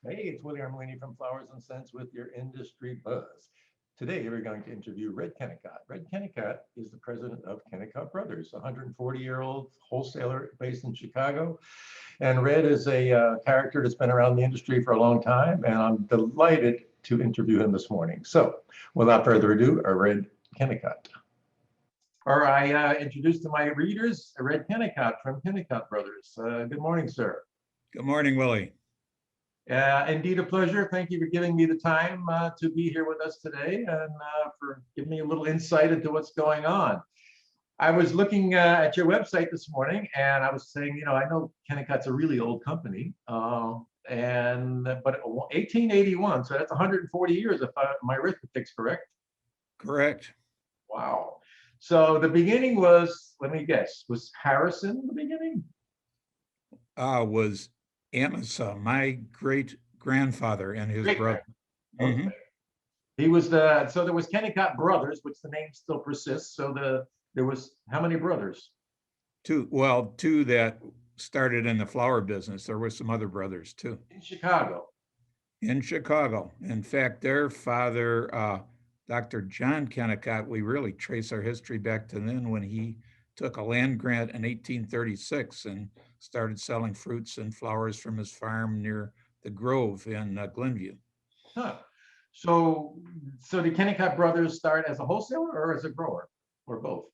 Hey, it's Willie Armelini from Flowers and Scents with your industry buzz. Today, we're going to interview Red Kennicott. Red Kennicott is the president of Kennicott Brothers, a 140-year-old wholesaler based in Chicago. And Red is a character that's been around the industry for a long time, and I'm delighted to interview him this morning. So, without further ado, Red Kennicott. Or I introduce to my readers, Red Kennicott from Kennicott Brothers. Good morning, sir. Good morning, Willie. Indeed a pleasure. Thank you for giving me the time to be here with us today and for giving me a little insight into what's going on. I was looking at your website this morning and I was saying, you know, I know Kennicott's a really old company, but 1881, so that's 140 years if my arithmetic's correct. Correct. Wow. So the beginning was, let me guess, was Harrison the beginning? Was Amasa, my great grandfather and his brother. Okay. He was so there was Kennicott Brothers, which the name still persists. So there was how many brothers? Two that started in the flower business. There were some other brothers too. In Chicago. In Chicago. In fact, their father, Dr. John Kennicott, we really trace our history back to then when he took a land grant in 1836 and started selling fruits and flowers from his farm near the Grove in Glenview. Huh. So did Kennicott Brothers start as a wholesaler or as a grower, or both?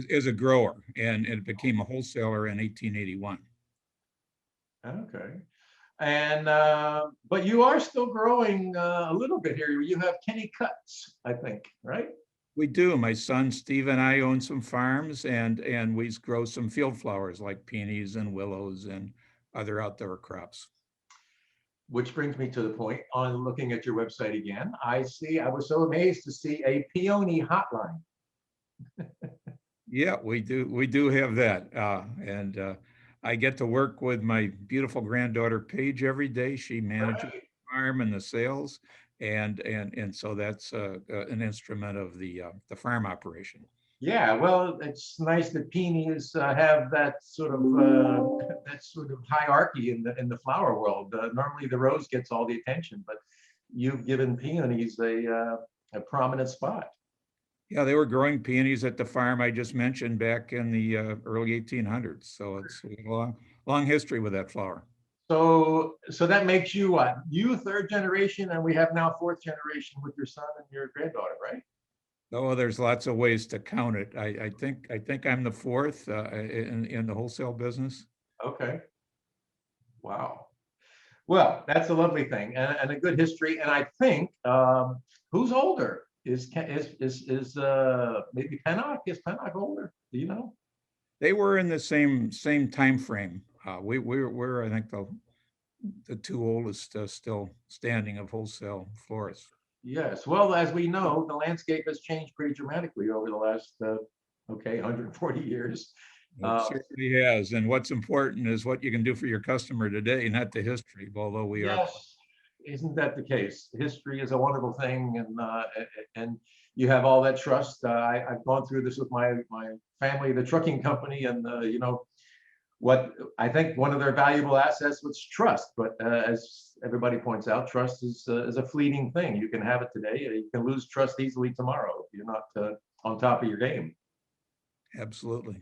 As a grower, and it became a wholesaler in 1881. Okay. And but you are still growing a little bit here. You have Kennicotts, I think, right? We do. My son Steve and I own some farms, and we grow some field flowers like peonies and willows and other outdoor crops. Which brings me to the point on looking at your website again. I was so amazed to see a peony hotline. Yeah, we do have that, and I get to work with my beautiful granddaughter Paige every day. She manages the farm and the sales, and so that's an instrument of the farm operation. Yeah, well, it's nice that peonies have that sort of hierarchy in the flower world. Normally, the rose gets all the attention, but you've given peonies a prominent spot. Yeah, they were growing peonies at the farm I just mentioned back in the early 1800s. So it's a long history with that flower. So that makes you what? You third generation, and we have now fourth generation with your son and your granddaughter, right? Oh, there's lots of ways to count it. I think I'm the fourth in the wholesale business. Okay. Wow. Well, that's a lovely thing and a good history. And I think who's older? Is maybe Pennock? Is Pennock older? Do you know? They were in the same time frame. We're I think the two oldest still standing of wholesale florists. Yes. Well, as we know, the landscape has changed pretty dramatically over the last 140 years. It certainly has. And what's important is what you can do for your customer today, not the history. Although we are. Yes. Isn't that the case? History is a wonderful thing, and you have all that trust. I've gone through this with my family, the trucking company, and you know what I think one of their valuable assets was trust. But as everybody points out, trust is a fleeting thing. You can have it today, you can lose trust easily tomorrow if you're not on top of your game. Absolutely.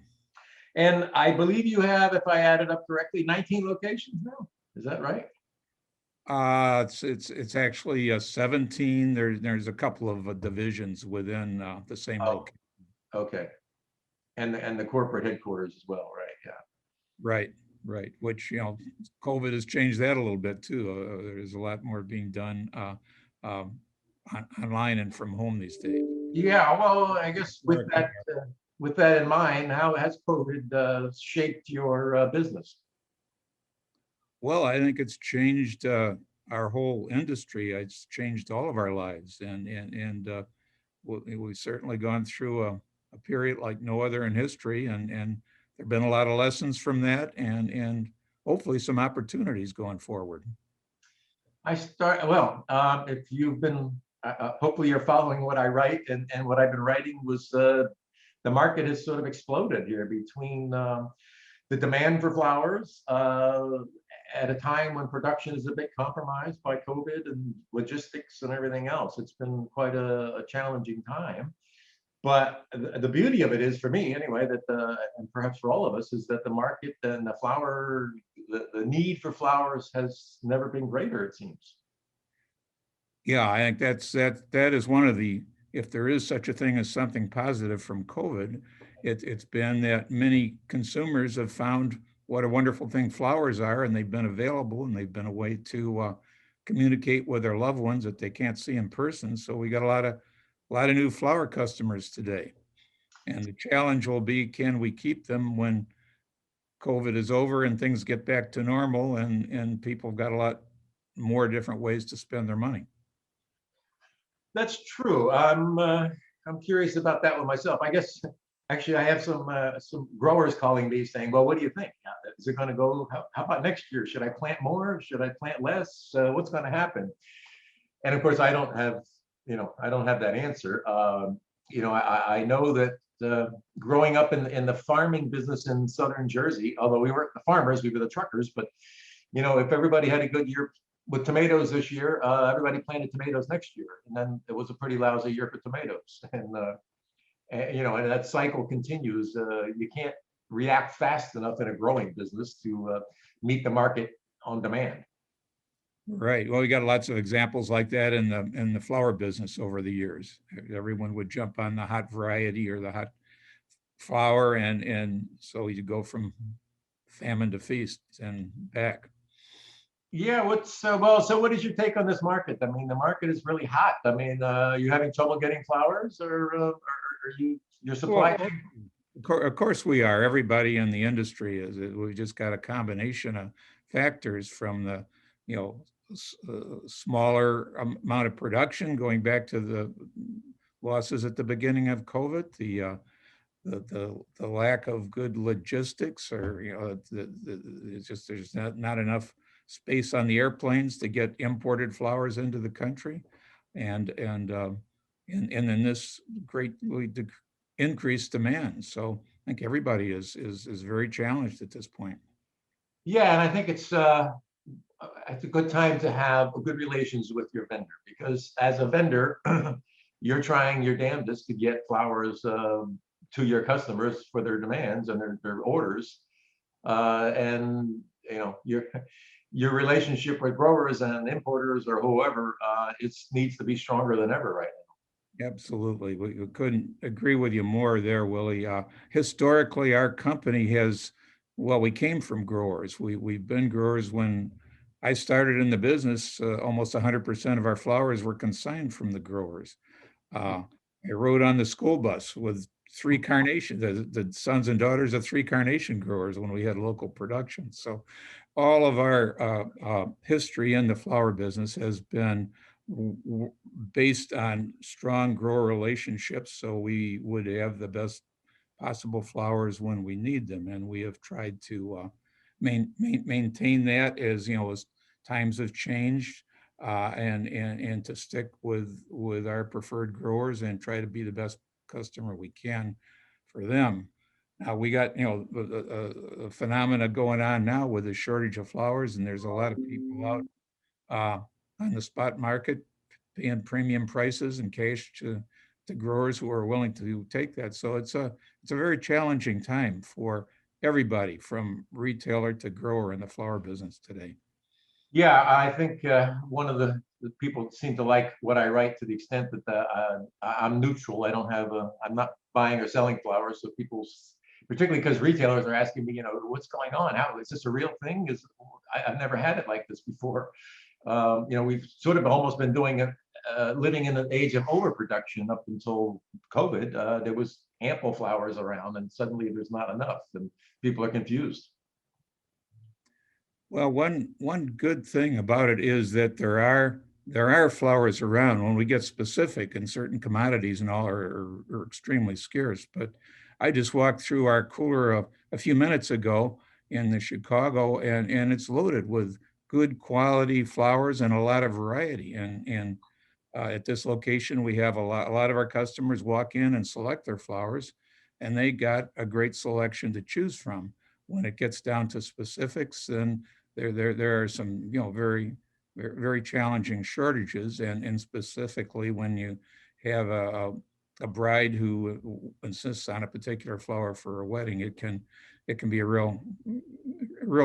And I believe you have, if I added up correctly, 19 locations now. Is that right? It's actually 17. There's a couple of divisions within the same location. Okay. And the corporate headquarters as well, right? Yeah. Right. Which, you know, COVID has changed that a little bit too. There's a lot more being done online and from home these days. Yeah. Well, I guess with that in mind, how has COVID shaped your business? Well, I think it's changed our whole industry. It's changed all of our lives, and we've certainly gone through a period like no other in history, and there've been a lot of lessons from that, and hopefully some opportunities going forward. If you've been, hopefully you're following what I write, and what I've been writing was the market has sort of exploded here between the demand for flowers at a time when production is a bit compromised by COVID and logistics and everything else. It's been quite a challenging time. But the beauty of it is, for me anyway, that and perhaps for all of us, is that the market and the need for flowers has never been greater, it seems. Yeah, I think that is one of the, if there is such a thing as something positive from COVID, it's been that many consumers have found what a wonderful thing flowers are, and they've been available, and they've been a way to communicate with their loved ones that they can't see in person. So we got a lot of new flower customers today. And the challenge will be, can we keep them when COVID is over and things get back to normal, and people have got a lot more different ways to spend their money? That's true. I'm curious about that one myself. I guess actually I have some growers calling me saying, "Well, what do you think? Is it going to go? How about next year? Should I plant more? Should I plant less? What's going to happen?" And of course, I don't have that answer. I know that growing up in the farming business in southern Jersey, although we weren't the farmers, we were the truckers, but if everybody had a good year with tomatoes this year, everybody planted tomatoes next year, and then it was a pretty lousy year for tomatoes. And that cycle continues. You can't react fast enough in a growing business to meet the market on demand. Right. Well, we got lots of examples like that in the flower business over the years. Everyone would jump on the hot variety or the hot flower, and so you go from famine to feast and back. Yeah, so what is your take on this market? I mean, the market is really hot. I mean, you having trouble getting flowers, or are your supply Well, chain? of course we are. Everybody in the industry is. We've just got a combination of factors from the, smaller amount of production going back to the losses at the beginning of COVID, the lack of good logistics, or it's just there's not enough space on the airplanes to get imported flowers into the country, and then this greatly increased demand. So I think everybody is very challenged at this point. Yeah, and I think it's a good time to have good relations with your vendor, because as a vendor, you're trying your damnedest to get flowers to your customers for their demands and their orders. And your relationship with growers and importers or whoever, it needs to be stronger than ever right Absolutely. We couldn't agree with you more there, Willie. Historically, our company well, we came from growers. We've been growers. When I started in the business, almost 100% of our flowers were consigned from the growers. I rode on the school bus with three carnation, the sons and daughters of three carnation growers when we had local production. So all of our history in the flower business has been based on strong grower relationships, so we would have the best possible flowers when we need them. And we have tried to maintain that, as times have changed, and to stick with our preferred growers and try to be the best customer we can for them. Now we got a phenomena going on now with the shortage of flowers, and there's a lot of people out on the spot market paying premium prices and cash to growers who are willing to take that. So it's a very challenging time for everybody, from retailer to grower, in the flower business today. Yeah, I think one of the people seem to like what I write, to the extent that I'm neutral. I'm not buying or selling flowers. So people, particularly because retailers are asking me, what's going on? How is this a real thing? I've never had it like this before. We've sort of almost been living in an age of overproduction up until COVID. There was ample flowers around, and suddenly there's not enough, and people are confused. Well, one good thing about it is that there are flowers around. When we get specific, and certain commodities and all are extremely scarce. But I just walked through our cooler a few minutes ago in the Chicago, and it's loaded with good quality flowers and a lot of variety. And at this location, we have a lot of our customers walk in and select their flowers, and they got a great selection to choose from. when it gets down to specifics, then there are some, very challenging shortages. And specifically when you have a bride who insists on a particular flower for a wedding, it can be a real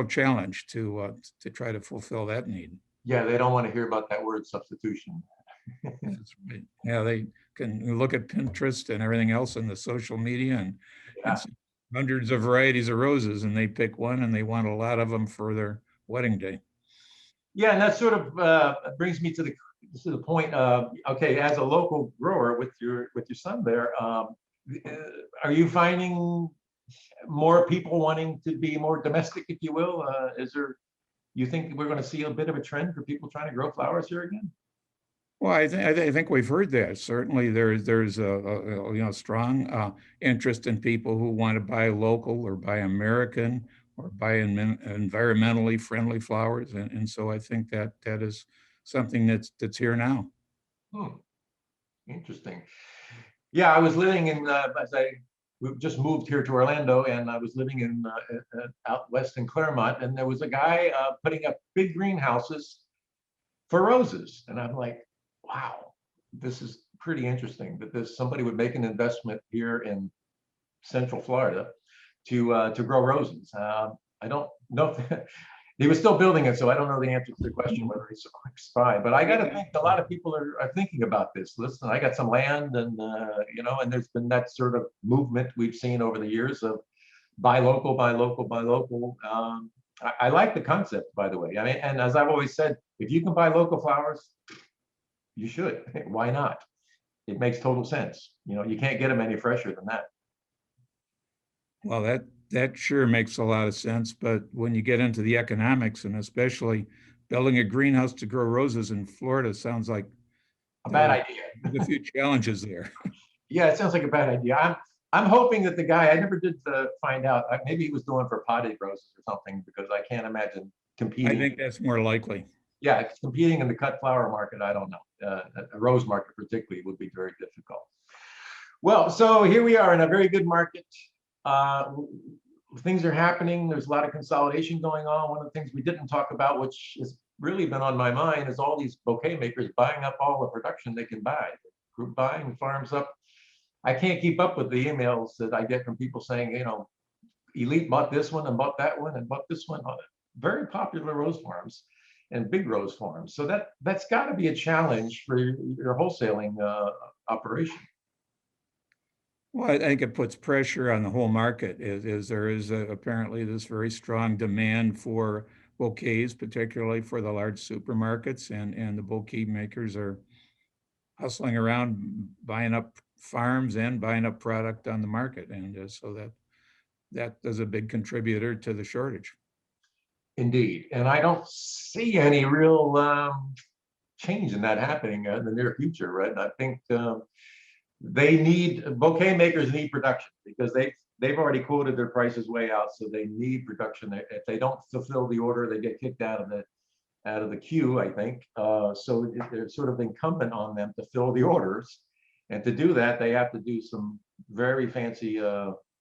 challenge to try to fulfill that need. Yeah, they don't want to hear about that word substitution. That's right. Yeah, they can look at Pinterest and everything else in the social media and Yeah. see hundreds of varieties of roses, and they pick one and they want a lot of them for their wedding day. Yeah, and that sort of brings me to the point of, okay, as a local grower with your son there, are you finding more people wanting to be more domestic, if you will? You think we're going to see a bit of a trend for people trying to grow flowers here again? Well, I think we've heard that. Certainly, there's a strong interest in people who want to buy local or buy American or buy environmentally friendly flowers, and so I think that is something that's here now. Hmm, interesting. Yeah, I was living in as I we just moved here to Orlando, and I was living in out west in Claremont, and there was a guy putting up big greenhouses for roses, and I'm like, wow, this is pretty interesting that this somebody would make an investment here in Central Florida to grow roses. I don't know. He was still building it, so I don't know the answer to the question whether he's a quick spy. But I got to think a lot of people are thinking about this. Listen, I got some land, and and there's been that sort of movement we've seen over the years of buy local, buy local, buy local. I like the concept, by the way. I mean, and as I've always said, if you can buy local flowers, you should. Why not? It makes total sense. You can't get them any fresher than that. Well, that sure makes a lot of sense, but when you get into the economics, and especially building a greenhouse to grow roses in Florida, sounds like A bad there's idea. a few challenges there. Yeah, it sounds like a bad idea. I'm hoping that the guy, I never did find out. Maybe he was doing for potted roses or something, because I can't imagine I competing. think that's more likely. Yeah, it's competing in the cut flower market. I don't know. A rose market particularly would be very difficult. Well, so here we are in a very good market. Uh, Things are happening. There's a lot of consolidation going on. One of the things we didn't talk about, which has really been on my mind, is all these bouquet makers buying up all the production they can buy. Group buying farms up. I can't keep up with the emails that I get from people saying, Elite bought this one and bought that one and bought this one. Very popular rose farms and big rose farms. So that's got to be a challenge for your wholesaling operation. Well, I think it puts pressure on the whole market. Is there is apparently this very strong demand for bouquets, particularly for the large supermarkets, and the bouquet makers are hustling around buying up farms and buying up product on the market, and so that is a big contributor to the shortage. Indeed. And I don't see any real change in that happening in the near future, right? And I think bouquet makers need production, because they've already quoted their prices way out, so they need production. If they don't fulfill the order, they get kicked out of the queue, I think. So it's sort of incumbent on them to fill the orders, and to do that, they have to do some very fancy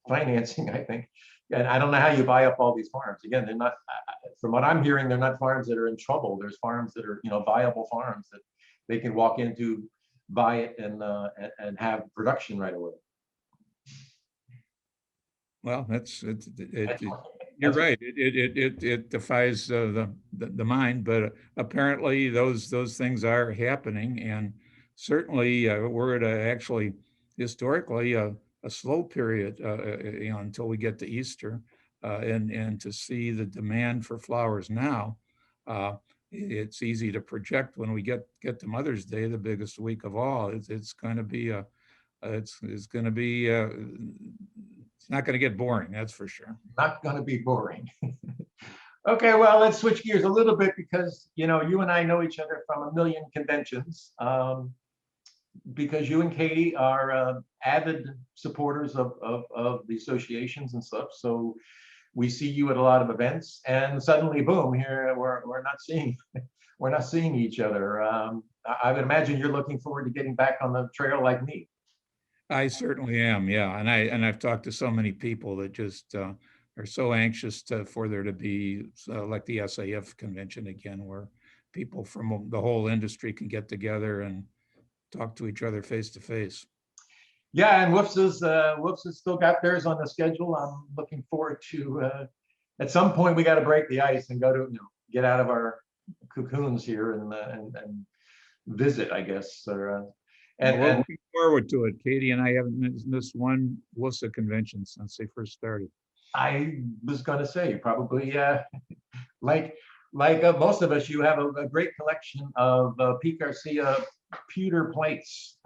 financing, I think. And I don't know how you buy up all these farms. Again, they're not, from what I'm hearing, they're not farms that are in trouble. There's farms that are, viable farms that they can walk into, buy it, and have production right away. Well, That's you're right. It defies the mind, but apparently those things are happening, and certainly we're at actually historically a slow period, until we get to Easter, and to see the demand for flowers now. It's easy to project when we get to Mother's Day, the biggest week of all. It's going to be it's going to be it's not going to get boring, that's for sure. not going to be boring. Okay, well, let's switch gears a little bit, because you and I know each other from a million conventions. Because you and Katie are avid supporters of the associations and stuff. So we see you at a lot of events, and suddenly, boom! Here we're not seeing each other. I would imagine you're looking forward to getting back on the trail like me. I certainly am, yeah, and I've talked to so many people that just are are so anxious for there to be like the SAF convention again, where people from the whole industry can get together and talk to each other face to face. Yeah, and Whoops has still got theirs on the schedule. I'm looking forward to at some point we got to break the ice and go to get out of our cocoons here and visit, I guess. Well, we're And looking forward to it. Katie and I haven't missed one WUSA convention since they first started. I was going to say probably like most of us, you have a great collection of Pete Garcia pewter plates.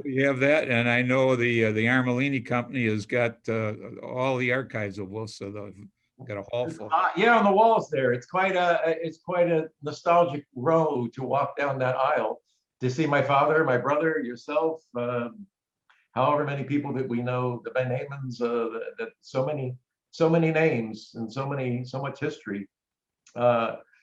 We have that, and I know the Armelini company has got all the archives of WUSA. They've got a hall full. Yeah, on the walls there. It's quite a nostalgic row to walk down that aisle to see my father, my brother, yourself, however many people that we know, the Ben Hamons, that so many names and so much history.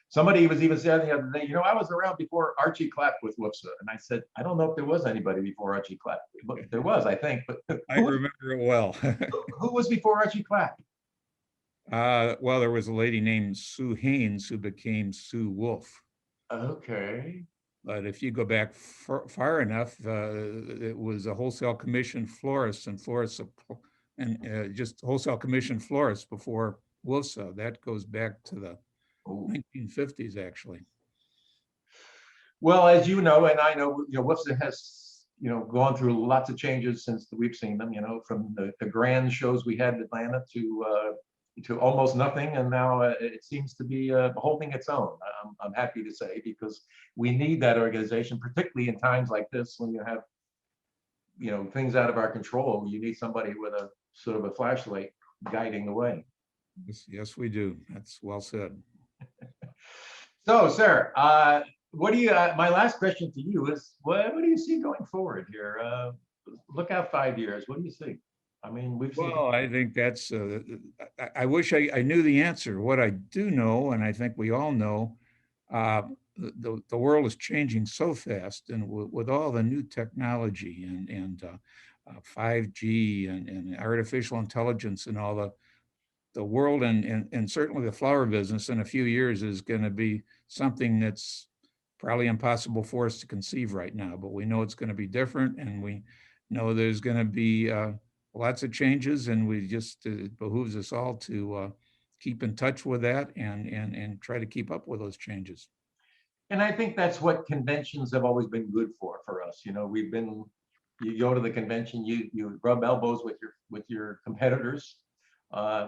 Somebody was even saying the other day, I was around before Archie Clapp with Whoopsa. And I said, I don't know if there was anybody before Archie Clapp, but there was, I think. But I remember it well. Who was before Archie Clapp? Well, there was a lady named Sue Haynes who became Sue Wolf. Okay. But if you go back far enough, it was a wholesale commission florist and just wholesale commission florist before WUSA. That goes back to the 1950s, actually. Well, as you know, and I know, WUSA has, gone through lots of changes since we've seen them, from the grand shows we had in Atlanta to almost nothing, and now it seems to be holding its own. I'm happy to say, because we need that organization, particularly in times like this when you have things out of our control. You need somebody with a sort of a flashlight guiding the way. Yes, we do. That's well said. So, sir, what do you? My last question to you is, what do you see going forward here? Look out 5 years. What do you see? I mean, we've seen. Well, I think that's. I wish I knew the answer. What I do know, and I think we all know, the world is changing so fast, and with all the new technology and 5G and artificial intelligence and all the world and certainly the flower business in a few years is going to be something that's probably impossible for us to conceive right now. But we know it's going to be different, and we know there's going to be lots of changes, and it behooves us all to keep in touch with that and try to keep up with those changes. And I think that's what conventions have always been good for us. You go to the convention, you rub elbows with your competitors,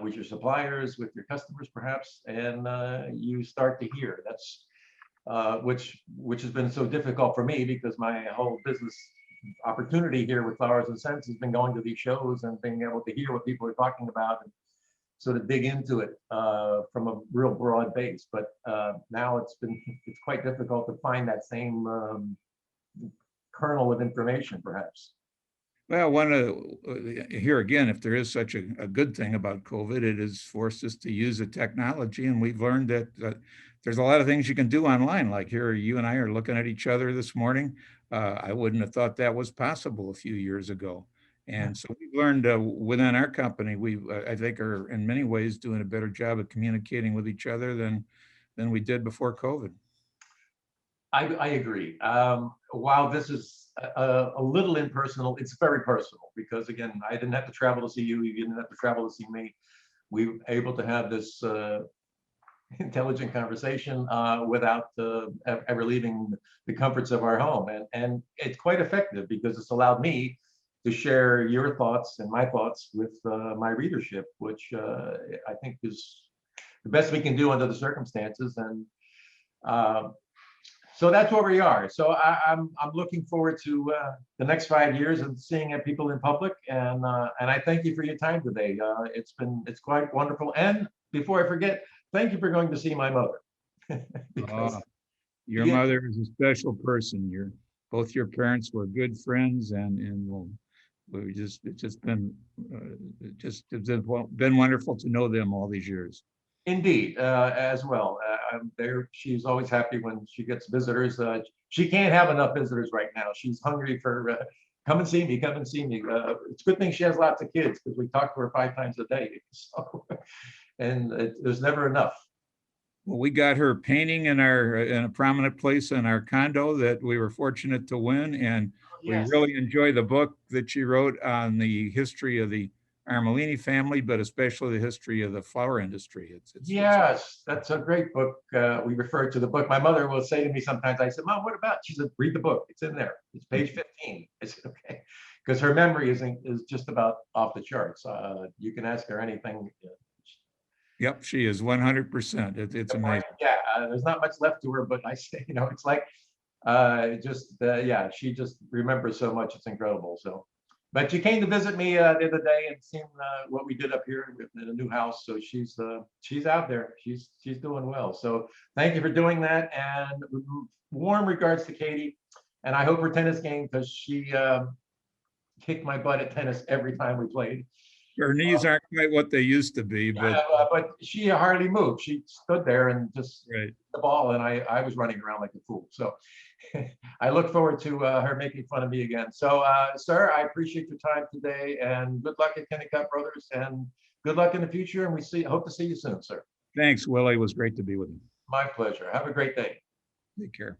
with your suppliers, with your customers, perhaps, and you start to hear. That's which has been so difficult for me, because my whole business opportunity here with Flowers and Scents has been going to these shows and being able to hear what people are talking about and sort of dig into it from a real broad base. But now it's quite difficult to find that same kernel of information, perhaps. Well, here again, if there is such a good thing about COVID, it has forced us to use the technology, and we've learned that there's a lot of things you can do online. Like here, you and I are looking at each other this morning. I wouldn't have thought that was possible a few years ago. And so we've learned within our company, I think, are in many ways doing a better job of communicating with each other than we did before COVID. I agree. While this is a little impersonal, it's very personal, because again, I didn't have to travel to see you. You didn't have to travel to see me. We were able to have this intelligent conversation without ever leaving the comforts of our home. And it's quite effective, because it's allowed me to share your thoughts and my thoughts with my readership, which I think is the best we can do under the circumstances. And so that's where we are. So I'm looking forward to the next 5 years of seeing people in public, and I thank you for your time today. It's quite wonderful. And before I forget, thank you for going to see my mother. Because your mother is a special person. Both your parents were good friends, and it's been wonderful to know them all these years. Indeed, as well. She's always happy when she gets visitors. She can't have enough visitors right now. She's hungry for Come and see me. Come and see me. It's a good thing she has lots of kids because we talk to her 5 times a day. So, and there's never enough. Well, we got her painting in a prominent place in our condo that we were fortunate to win, and we Yes. really enjoy the book that she wrote on the history of the Armelini family, but especially the history of the flower industry. Yes, that's a great book. We refer to the book. My mother will say to me sometimes, I said, Mom, what about? She said, read the book. It's in there. It's page 15. I said, okay. Because her memory is just about off the charts. You can ask her anything. Yep, she is 100%. It's amazing. Yeah, there's not much left to her, but I say, it's like, yeah, she just remembers so much. It's incredible. So, but she came to visit me the other day and seen what we did up here in a new house. So she's out there. She's doing well. So thank you for doing that, and warm regards to Katie. And I hope her tennis game, because she kicked my butt at tennis every time we played. Her knees aren't quite what they used to be, but she hardly moved. She stood there and just right. the ball, and I was running around like a fool. So I look forward to her making fun of me again. So, sir, I appreciate your time today, and good luck at Kennicott Brothers, and good luck in the future. And hope to see you soon, sir. Thanks, Willie. It was great to be with you. My pleasure. Have a great day. Take care.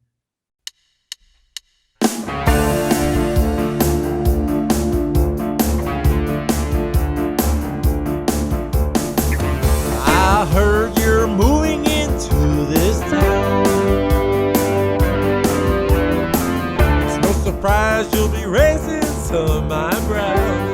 I heard you're moving into this town. It's no surprise you'll be raising some eyebrows.